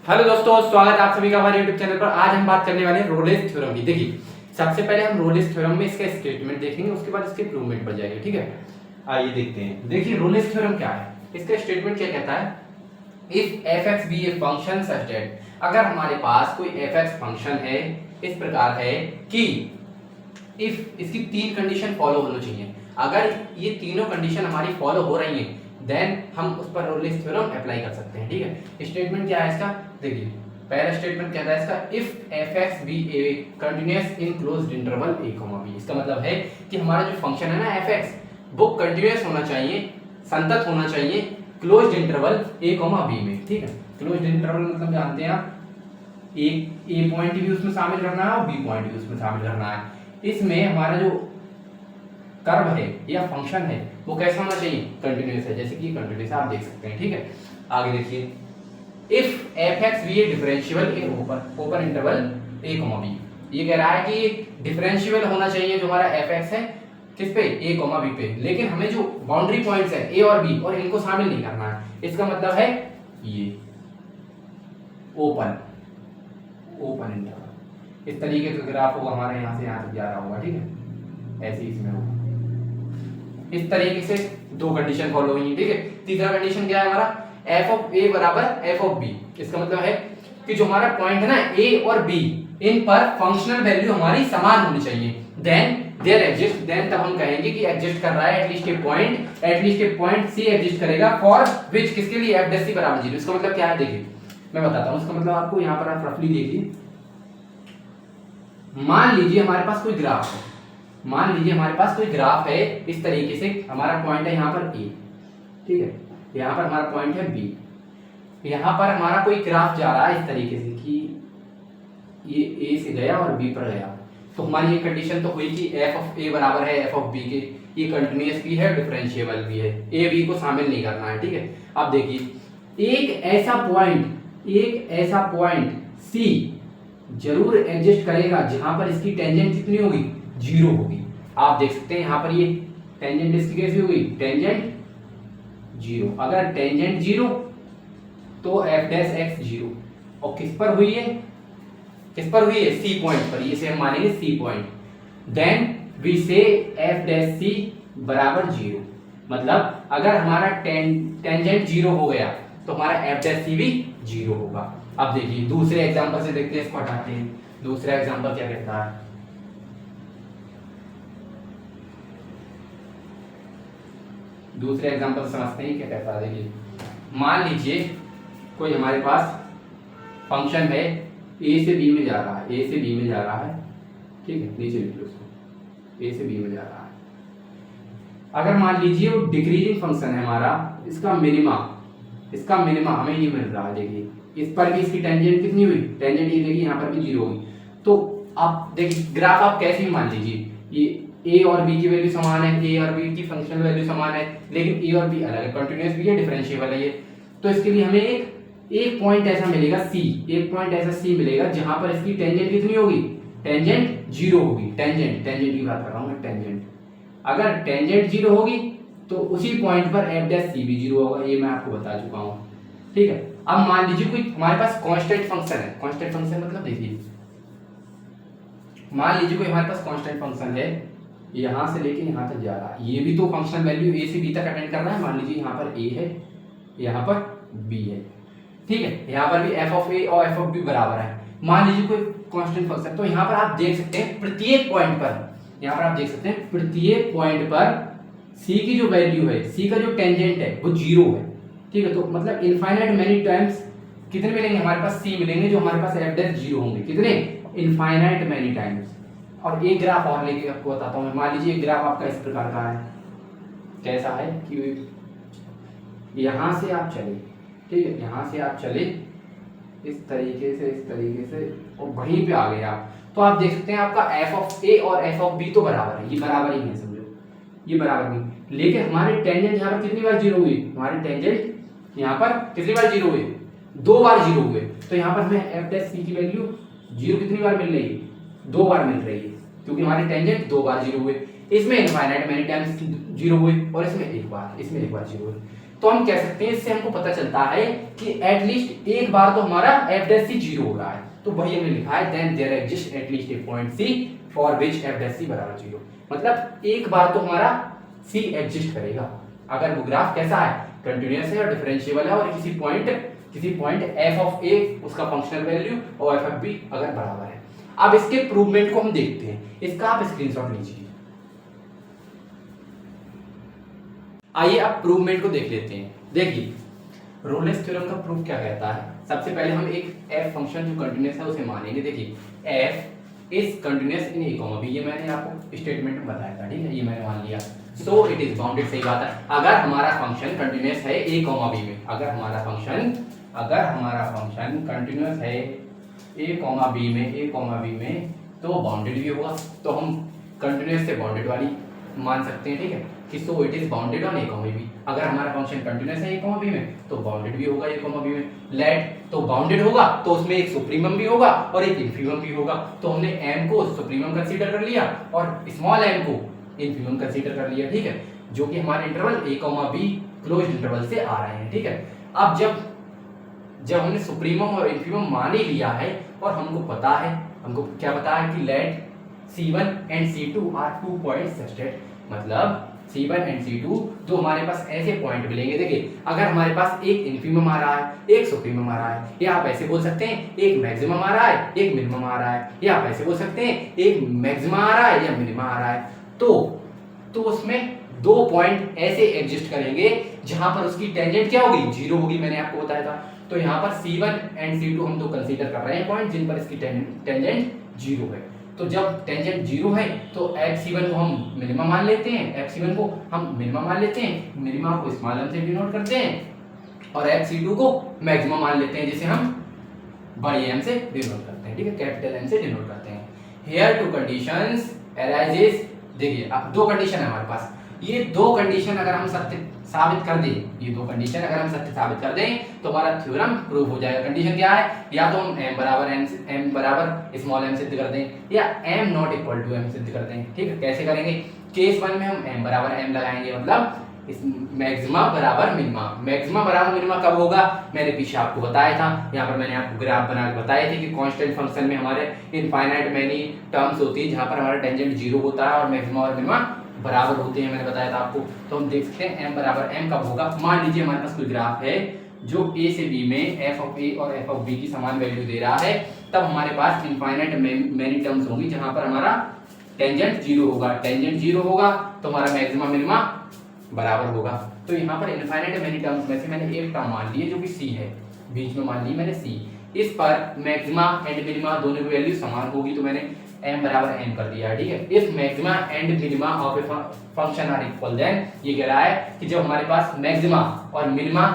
Hello दोस्तों, स्वागत है आप सभी का हमारे YouTube चैनल पर। आज हम बात करने वाले हैं रोलेस थ्योरम की। देखिए, सबसे पहले हम रोलेस थ्योरम में इसका स्टेटमेंट देखेंगे, उसके बाद इसके प्रूवमेंट पर जाएंगे। ठीक है, आइए देखते हैं। देखिए, रोलेस थ्योरम क्या है, इसका स्टेटमेंट क्या कहता है। If fx be a function such that, अगर हमारे पास कोई fx फंक्शन है, इस प्रकार है कि इफ इसकी तीन कंडीशन फॉलो होनी चाहिए। अगर ये तीनों कंडीशन हमारी फॉलो हो रही हैं, देन हम उस पर रोलेस थ्योरम अप्लाई कर सकते हैं। ठीक है, स्टेटमेंट क्या है इसका, देखिए पहला स्टेटमेंट कहता है इसका, if fx be a continuous in closed interval a, b। इसका मतलब है कि हमारा जो फंक्शन है ना fx, वो कंटिन्यूअस होना चाहिए, संतत होना चाहिए क्लोज्ड इंटरवल a, b में। ठीक है, क्लोज्ड इंटरवल मतलब जानते हैं आप, ए पॉइंट भी उसमें शामिल करना है और बी पॉइंट भी उसमें शामिल करना है। इसमें हमारा जो कर्व है या फंक्शन है वो कैसा होना चाहिए, कंटिन्यूअस है, जैसे कि कंटिन्यूअस आप देख सकते हैं। ठीक है, आगे देखिए, if fx be a differentiable in open interval a, b। ये कह रहा है कि डिफरेंशियल होना चाहिए जो हमारा fx है, किस पे, a, b पे, लेकिन हमें जो बाउंड्री पॉइंट्स है a और b और इनको शामिल नहीं करना है। इसका मतलब है ये ओपन इंटरवल, इस तरीके का ग्राफ होगा हमारे यहाँ से यहाँ तक जा रहा होगा। ठीक है, ऐसे ही इसमें होगा, इस तरीके से दो कंडीशन फॉलो हुई। ठीक है, तीसरा कंडीशन क्या है हमारा, f ऑफ a बराबर f ऑफ b। इसका मतलब है कि जो हमारा पॉइंट है ना a और b, इन पर फंक्शनल वैल्यू हमारी समान होनी चाहिए। देन देयर एग्जिस्ट, देन तब हम कहेंगे कि एग्जिस्ट कर रहा है at least a point c exist करेगा फॉर विच, किसके लिए, f डैश c बराबर 0। इसका मतलब क्या है, देखिए मैं बताता हूं इसका मतलब आपको। यहां पर आप रफली देखिए, मान लीजिए हमारे पास कोई ग्राफ है, मान लीजिए हमारे पास कोई ग्राफ है इस तरीके से, हमारा पॉइंट है यहाँ पर a, ठीक है, यहाँ पर हमारा पॉइंट है b, यहाँ पर हमारा कोई ग्राफ जा रहा है इस तरीके से कि ये a से गया और b पर गया। तो हमारी ये कंडीशन तो हुई कि f ऑफ a बराबर है f ऑफ b के, ये कंटिन्यूअस भी है, डिफरेंशिएबल भी है, a b को शामिल नहीं करना है। ठीक है, अब देखिए, एक ऐसा पॉइंट c जरूर एग्जिस्ट करेगा जहां पर इसकी टेंजेंट कितनी होगी, 0 होगी। आप देख सकते हैं यहाँ पर ये टेंजेंट इसकी कैसी होगी, टेंजेंट 0। अगर टेंजेंट 0 तो f डैश x 0, और किस पर हुई है, c पॉइंट पर, इसे हम मानेंगे c पॉइंट। देन वी से f डैश c बराबर 0, मतलब अगर हमारा टेंजेंट 0 हो गया तो हमारा f डैश c भी 0 होगा। अब देखिए दूसरे एग्जांपल से देखते हैं, इसको हटाते हैं। दूसरा एग्जांपल क्या कहता है, दूसरे एग्जांपल समझते हैं क्या कहता है। देखिए, मान लीजिए कोई हमारे पास फंक्शन है a से b में जा रहा है, ठीक है, नीचे लिख लो उसको, a से b में जा रहा है। अगर मान लीजिए वो डिक्रीजिंग फंक्शन है हमारा, इसका मिनिमा हमें नहीं मिल रहा है। देखिए इस पर भी इसकी टेंजेंट कितनी हुई, टेंजेंट ये देखिए यहाँ पर भी 0 हुई। तो आप देखिए ग्राफ आप कैसे भी मान लीजिए, ये a और b की वैल्यू समान है, a और b की फंक्शनल वैल्यू समान है, लेकिन a और b अलग है, कंटीन्यूअस भी है, डिफरेंशिएबल है ये। तो इसके लिए हमें एक पॉइंट ऐसा मिलेगा c मिलेगा जहां पर इसकी टेंजेंट कितनी होगी, टेंजेंट 0 होगी। टेंजेंट की बात कर रहा हूं मैं, टेंजेंट अगर टेंजेंट 0 होगी तो उसी पॉइंट पर f डैश c भी 0 होगा, ये मैं आपको बता चुका हूं। ठीक है, अब मान लीजिए कोई हमारे पास कांस्टेंट फंक्शन है, कांस्टेंट फंक्शन मतलब देखिए, मान लीजिए कोई हमारे पास कांस्टेंट फंक्शन है, यहां से लेके यहां तक जा रहा है, ये भी तो फंक्शनल वैल्यू a से b तक अटेंड कर रहा है। मान लीजिए यहां पर a है, यहां पर b है, ठीक है, यहां पर भी f ऑफ a और f ऑफ b बराबर है। मान लीजिए कोई कांस्टेंट फंक्शन, तो यहां पर आप देख सकते हैं प्रत्येक पॉइंट पर c की जो वैल्यू है, c का जो टेंजेंट है वो 0 है। ठीक है, तो मतलब इनफाइनाइट मेनी टाइम्स कितने मिलेंगे हमारे पास, c मिलेंगे जो हमारे पास f डैश 0 होंगे, कितने, इनफाइनाइट मेनी टाइम्स। और एक ग्राफ और लेके आपको बताता हूं मैं। मान लीजिए एक ग्राफ आपका इस प्रकार का है, कैसा है कि यहां से आप चले, ठीक है, यहां से आप चले इस तरीके से और वहीं पे आ गए आप, तो आप देख सकते हैं आपका f ऑफ a और f ऑफ b तो बराबर है, ये बराबर ही है, समझो ये बराबर नहीं। लेकिन हमारे टेंजेंट यहाँ पर कितनी बार 0 हुई, हमारे टेंजेंट यहाँ पर कितनी बार 0 हुए, 2 बार 0 हुए। तो यहाँ पर हमें f डैश c की वैल्यू 0 कितनी बार मिल रही है, 2 बार मिल रही है, क्योंकि हमारे टेंजेंट 2 बार 0 हुए। इसमें इनफाइनाइट मेनी टाइम्स 0 हुए और इसमें एक बार 0 हुए। तो हम कह सकते हैं इससे हमको पता चलता है कि एटलीस्ट एक बार तो हमारा f डैश सी जीरो हो रहा है, तो वही हमने लिखा है then there exist at least a point c for which f dash c बराबर जीरो। मतलब एक बार तो हमारा c एग्जिस्ट करेगा अगर वो ग्राफ कैसा है, कंटीन्यूअस है और डिफरेंशिएबल है और किसी पॉइंट f ऑफ a उसका फंक्शनल वैल्यू और f ऑफ b अगर बराबर है। अब इसके प्रूवमेंट को हम देखते हैं, इसका आप स्क्रीनशॉट लीजिए। आइए अब प्रूवमेंट को देख लेते हैं। देखिए रोलेस थ्योरम का प्रूफ क्या कहता है, सबसे पहले हम एक f फंक्शन जो कंटीन्यूअस है उसे मानेंगे। देखिए f is continuous in a, b, ये मैंने आपको स्टेटमेंट में बताया था, ठीक है, ये मैंने मान लिया। सो इट इज बाउंडेड, सही बात है। अगर हमारा फंक्शन कंटीन्यूअस है a, b में, अगर हमारा फंक्शन कंटीन्यूअस है a, b में तो बाउंडेड भी होगा। तो हम कंटीन्यूअस से बाउंडेड वाली मान सकते हैं, ठीक है, कि so it is bounded on a, b। अगर हमारा फंक्शन कंटीन्यूअस है a, b में तो बाउंडेड भी होगा a, b में। लेट तो बाउंडेड होगा तो उसमें एक सुप्रीमम भी होगा और एक इन्फीमम भी होगा। तो हमने m को सुप्रीमम कंसीडर कर लिया और स्मॉल m को इन्फीमम कंसीडर कर लिया, ठीक है, जो कि हमारे interval a, b closed interval से आ रहे हैं, ठीक है। अब जब हमने सुप्रीमम और इन्फीमम मान ही लिया है और हमको क्या पता है कि let C1 and C2 are 2 points such, मतलब C1 एंड C2 दो हमारे पास ऐसे पॉइंट मिलेंगे। देखिए अगर हमारे पास एक इन्फीमम आ रहा है, एक सुप्रीमम आ रहा है, या आप ऐसे बोल सकते हैं एक मैक्सिमम आ रहा है, एक मिनिमम आ रहा है, या आप ऐसे बोल सकते हैं एक मैक्सिमा आ रहा है या मिनिमा आ रहा है, तो उसमें दो पॉइंट ऐसे एग्जिस्ट करेंगे जहां पर उसकी टेंजेंट क्या होगी, जीरो होगी, मैंने आपको बताया था। तो यहाँ पर C1 एंड C2 हम तो कंसीडर कर रहे हैं पॉइंट जिन पर इसकी टेंजेंट जीरो है। तो जब टेंजेंट जीरो है तो FC1 को हम मिनिमम मान लेते हैं, FC1 को हम मिनिमम मान लेते हैं, मिनिमम को स्मॉल m से डिनोट करते हैं और FC2 को मैक्सिमम मान लेते हैं जिसे हम बड़े m से डिनोट करते हैं, ठीक है, कैपिटल M से डिनोट करते हैं। हियर टू कंडीशंस अराइजेस, देखिए अब दो कंडीशन है हमारे पास, ये दो कंडीशन अगर हम सत्य साबित कर दें, ये दो कंडीशन अगर हम सत्य साबित कर दें तो हमारा थ्योरम प्रूव हो जाएगा। कंडीशन क्या है, या तो हम m बराबर स्मॉल m सिद्ध कर दें या m not equal to m सिद्ध कर दें, ठीक है। कैसे करेंगे, केस 1 में हम m बराबर m लगाएंगे, मतलब मैक्सिमा बराबर मिनिमा। मैक्सिमा बराबर मिनिमा कब होगा, मैंने पीछे आपको बताया था, यहाँ पर मैंने आपको ग्राफ बना के बताए थे कि कांस्टेंट फंक्शन में हमारे इनफाइनाइट मेनी टर्म्स होती है जहाँ पर हमारा टेंजेंट जीरो होता है और मैक्सिमा और मिनिमा बराबर होते हैं, मैंने बताया था आपको। तो हम देख सकते हैं m बराबर m कब होगा, मान लीजिए हमारे पास कोई ग्राफ है जो a से b में f ऑफ a और f ऑफ b की समान वैल्यू दे रहा है, तब हमारे पास इनफाइनाइट मेनी टर्म्स होंगी जहां पर हमारा टेंजेंट जीरो होगा। टेंजेंट जीरो होगा तो हमारा मैक्सिमा मिनिमा बराबर होगा। तो यहाँ पर इनफाइनाइट मेनी टर्म्स में से मैंने एक टर्म मान ली है जो कि c है, बीच में मान ली मैंने c, इस पर मैक्सिमा एंड मिनिमा दोनों की वैल्यू समान होगी तो मैंने m बराबर m कर दिया है, ठीक है। If maxima and minima of a function are equal, then ये कह रहा है कि जब हमारे पास मैक्सिमा और मिनिमा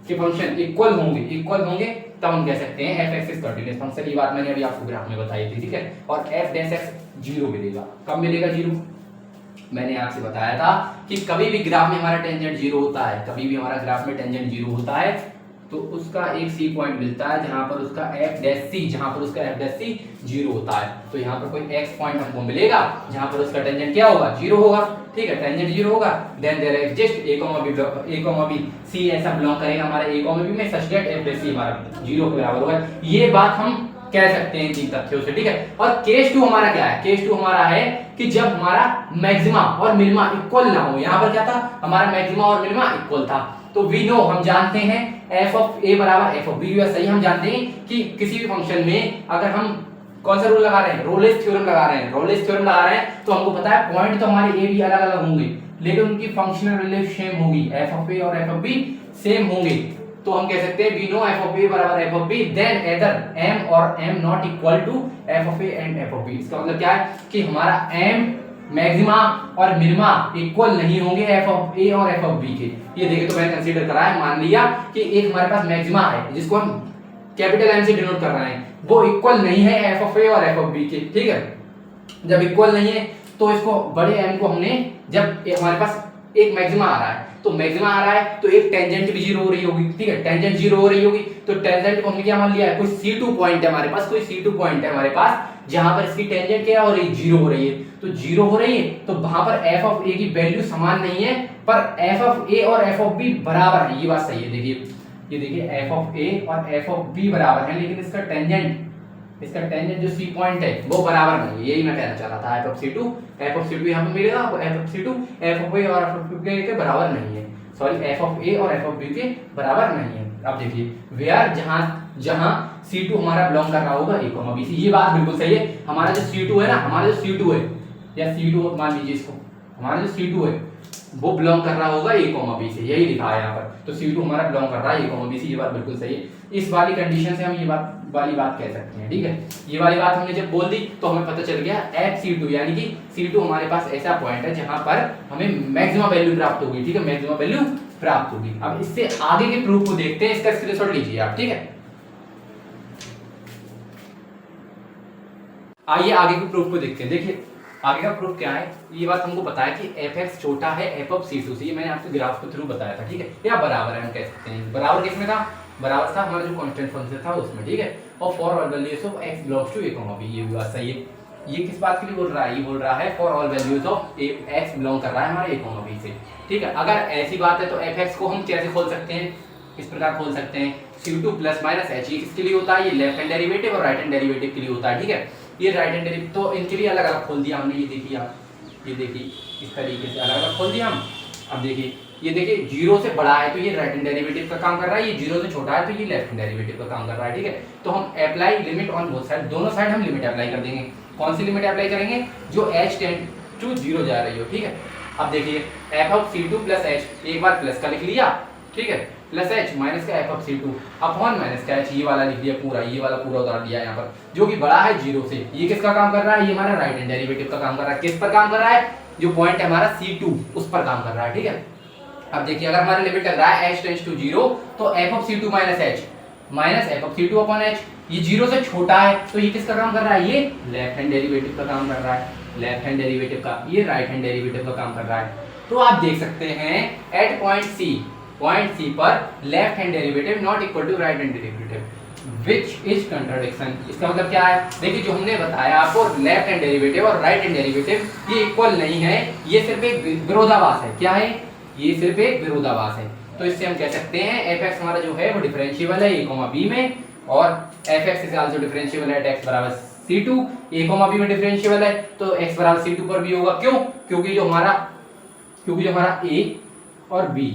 के फंक्शन इक्वल होंगे तब हम कह सकते हैं f एक्सिस कंटीन्यूअस फंक्शन। ये बात मैंने अभी आपको ग्राफ में बताई थी, ठीक है। और f डैश x जीरो मिलेगा, कब मिलेगा जीरो, मैंने आपसे बताया था कि कभी भी ग्राफ में हमारा टेंजेंट जीरो होता है, कभी भी हमारा ग्राफ में टेंजेंट जीरो होता है तो उसका एक सी पॉइंट मिलता है जहां पर उसका f डैश सी जीरो होता है। तो यहाँ पर कोई x पॉइंट हमको मिलेगा जहां पर उसका टेंजेंट क्या होगा, जीरो होगा, ठीक है, टेंजेंट जीरो होगा। Then there exist a, b, c ऐसा बिलोंग करेगा हमारे a, b में such that f dash C हमारा जीरो के बराबर होगा। ये बात हम कह सकते हैं तीन तथ्यों से, ठीक है। और केस 2 हमारा क्या है, केस 2 हमारा है कि जब हमारा मैक्सिमा और मिनिमा इक्वल ना हो। यहाँ पर क्या था, हमारा मैक्सिमा और मिनिमा इक्वल था, तो वी नो हम जानते हैं f ऑफ a बराबर f ऑफ b, सही हम जानते हैं कि किसी भी फंक्शन में अगर हम कौन सा रूल लगा रहे हैं, रोलेस थ्योरम लगा रहे हैं तो हमको पता है पॉइंट तो हमारे a b अलग अलग होंगे लेकिन उनकी फंक्शनल वैल्यू सेम होगी, f ऑफ a और f ऑफ b सेम होंगे। तो हम कह सकते हैं we know f of a बराबर f of b, then either m और m not equal to f of a and f of b। इसका मतलब क्या है कि हमारा m मैक्सिमा और मिनिमा इक्वल नहीं होंगे f ऑफ a और f ऑफ b के। ये देखिए तो मैंने कंसीडर करा है, मान लिया कि एक हमारे पास मैक्सिमा है जिसको हम कैपिटल M से डिनोट कर रहे हैं, वो इक्वल नहीं है f ऑफ a और f ऑफ b के, ठीक है। जब इक्वल नहीं है तो इसको बड़े M को हमने, जब हमारे पास एक मैक्सिमा आ रहा है तो मैक्सिमा आ रहा है तो एक टेंजेंट भी 0 हो रही होगी, ठीक है, टेंजेंट 0 हो रही होगी तो टेंजेंट को हमने क्या मान लिया है, कोई C2 पॉइंट है हमारे पास, कोई C2 पॉइंट है हमारे पास जहां पर इसकी टेंजेंट क्या हो रही है, 0 हो रही है। तो 0 हो रही है तो वहां पर f ऑफ a की वैल्यू समान नहीं है, पर f ऑफ a और f ऑफ b बराबर है। ये बात सही है, देखिए ये देखिए f ऑफ a और f ऑफ b बराबर है, लेकिन इसका टेंजेंट जो C पॉइंट है वो बराबर नहीं है। यही मैं कहना चाह रहा था, f ऑफ C2 यहाँ पे मिलेगा आपको, f of C2 f of a और f ऑफ b के बराबर नहीं है, सॉरी f ऑफ a और f ऑफ b के बराबर नहीं है। अब देखिए वेयर जहां C2 हमारा बिलोंग कर रहा होगा a, b से, ये बात बिल्कुल सही है। हमारा जो C2 है ना, हमारा जो C2 है या C2 मान लीजिए इसको, हमारा जो C2 है वो बिलोंग कर रहा होगा a, b से, यही लिखा है यहाँ पर। तो C2 हमारा बिलोंग कर रहा है a, b से, ये बात बिल्कुल सही है। इस वाली कंडीशन से हम ये वाली बात कह सकते हैं, ठीक है। ये वाली बात हमने जब बोल दी तो हमें पता चल गया FC2 यानी कि C2 हमारे पास ऐसा पॉइंट है जहां पर हमें मैक्सिमम वैल्यू प्राप्त होगी, ठीक है, मैक्सिमम वैल्यू प्राप्त होगी। अब इससे आगे के प्रूफ को देखते हैं, इसका स्क्रीनशॉट लीजिए आप, ठीक है। आइए आगे के प्रूफ को देखते हैं। देखिए आगे का प्रूफ क्या है, ये बात हमको पता है कि fx छोटा है f ऑफ C2 से, ये मैंने आपको ग्राफ के थ्रू बताया था, ठीक है, या बराबर है हम कह सकते हैं। बराबर किसमें था, बराबर था हमारा जो कांस्टेंट फंक्शन था उसमें, ठीक है। और for all values of x belongs to a, b, ये भी बात सही है। ये किस बात के लिए बोल रहा है, ये बोल रहा है for all values of x belong कर रहा है हमारे a, b से, ठीक है। अगर ऐसी बात है तो fx को हम कैसे खोल सकते हैं, इस प्रकार खोल सकते हैं C2 प्लस माइनस h, ये किसके लिए होता है, ये लेफ्ट हैंड डेरिवेटिव और राइट हैंड डेरिवेटिव के लिए होता है, ठीक है। ये राइट हैंड डेरिवेटिव तो इनके लिए अलग अलग खोल दिया हमने, ये देखिए आप, ये देखिए इस तरीके से अलग अलग खोल दिया हम। अब देखिए ये देखिए 0 से बड़ा है तो ये राइट हैंड डेरिवेटिव का काम कर रहा है, ये 0 से छोटा है तो ये लेफ्ट हैंड डेरिवेटिव का काम कर रहा है, ठीक है। तो हम apply limit on both side, दोनों साइड हम लिमिट अप्लाई कर देंगे। कौन सी लिमिट अप्लाई करेंगे, जो h टेंड टू 0 जा रही हो, ठीक है। अब देखिए f of C2 plus h, एक बार प्लस का लिख लिया, ठीक है, प्लस h माइनस का f of C2 upon minus का h, ये वाला लिख दिया पूरा, ये वाला पूरा उतार दिया यहाँ पर, जो कि बड़ा है 0 से। ये किसका काम कर रहा है, ये हमारा राइट हैंड डेरिवेटिव का काम कर रहा है। किस पर काम कर रहा है, जो पॉइंट है हमारा C2 उस पर काम कर रहा है, ठीक है। अब देखिए अगर हमारा लिमिट लग रहा है h टेंड्स टू 0 तो f of C2 minus h minus f of C2 upon h, ये 0 से छोटा है तो ये किसका काम कर रहा है, ये लेफ्ट हैंड डेरिवेटिव का काम कर रहा है, लेफ्ट हैंड डेरिवेटिव का, ये राइट हैंड डेरिवेटिव का काम कर रहा है। तो आप देख सकते हैं एट पॉइंट C पर left hand derivative not equal to right hand derivative which is contradiction. इसका मतलब क्या है, देखिए जो हमने बताया आपको लेफ्ट हैंड डेरिवेटिव और राइट हैंड डेरिवेटिव ये इक्वल नहीं है, ये सिर्फ एक विरोधाभास है। क्या है, ये सिर्फ एक विरोधाभास है। तो इससे हम कह सकते हैं fx हमारा जो है वो डिफरेंशिएबल है a, b में, और fx is also differentiable eight x बराबर C2, a, b में डिफरेंशिएबल है तो x बराबर C2 पर भी होगा। क्यों, क्योंकि जो हमारा a और b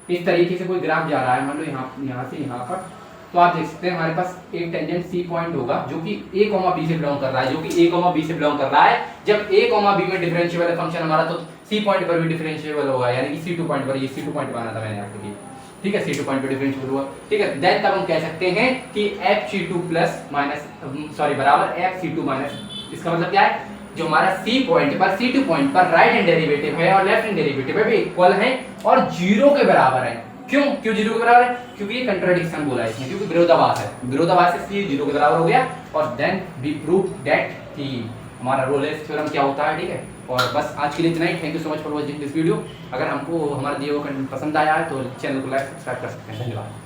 इस तरीके से कोई ग्राफ जा रहा है, मान लो यहाँ से यहाँ पर, तो आप देख सकते हैं हमारे पास एक टेंजेंट C पॉइंट होगा जो कि a, b से बिलोंग कर रहा है, जो कि a, b से बिलोंग कर रहा है। जब a, b में डिफरेंशिएबल है फंक्शन हमारा तो C पॉइंट पर भी डिफरेंशिएबल होगा, यानी कि C2 पॉइंट पर, ये C2 पॉइंट बनाना था मैंने आपके लिए, ठीक है, C2 पॉइंट पर डिफरेंशिएबल हुआ, ठीक है। देन तब हम कह सकते हैं कि FC2 प्लस माइनस सॉरी बराबर FC2 माइनस, इसका मतलब क्या है, जो हमारा C पॉइंट पर C2 पॉइंट पर राइट हैंड डेरिवेटिव है और लेफ्ट हैंड डेरिवेटिव है भी इक्वल है और 0 के बराबर है। क्यों 0 के बराबर है, क्योंकि ये कंट्राडिक्शन बोला है इसमें, क्योंकि विरोधाभास है, विरोधाभास है इसलिए 0 के बराबर हो गया। और देन वी प्रूव दैट कि हमारा रोलेस थ्योरम क्या होता है, ठीक है। और बस आज के लिए इतना ही। Thank you so much for watching this video. अगर हमको हमारा दिया हुआ कंटेंट पसंद आया है तो चैनल को लाइक सब्सक्राइब कर सकते हैं। धन्यवाद।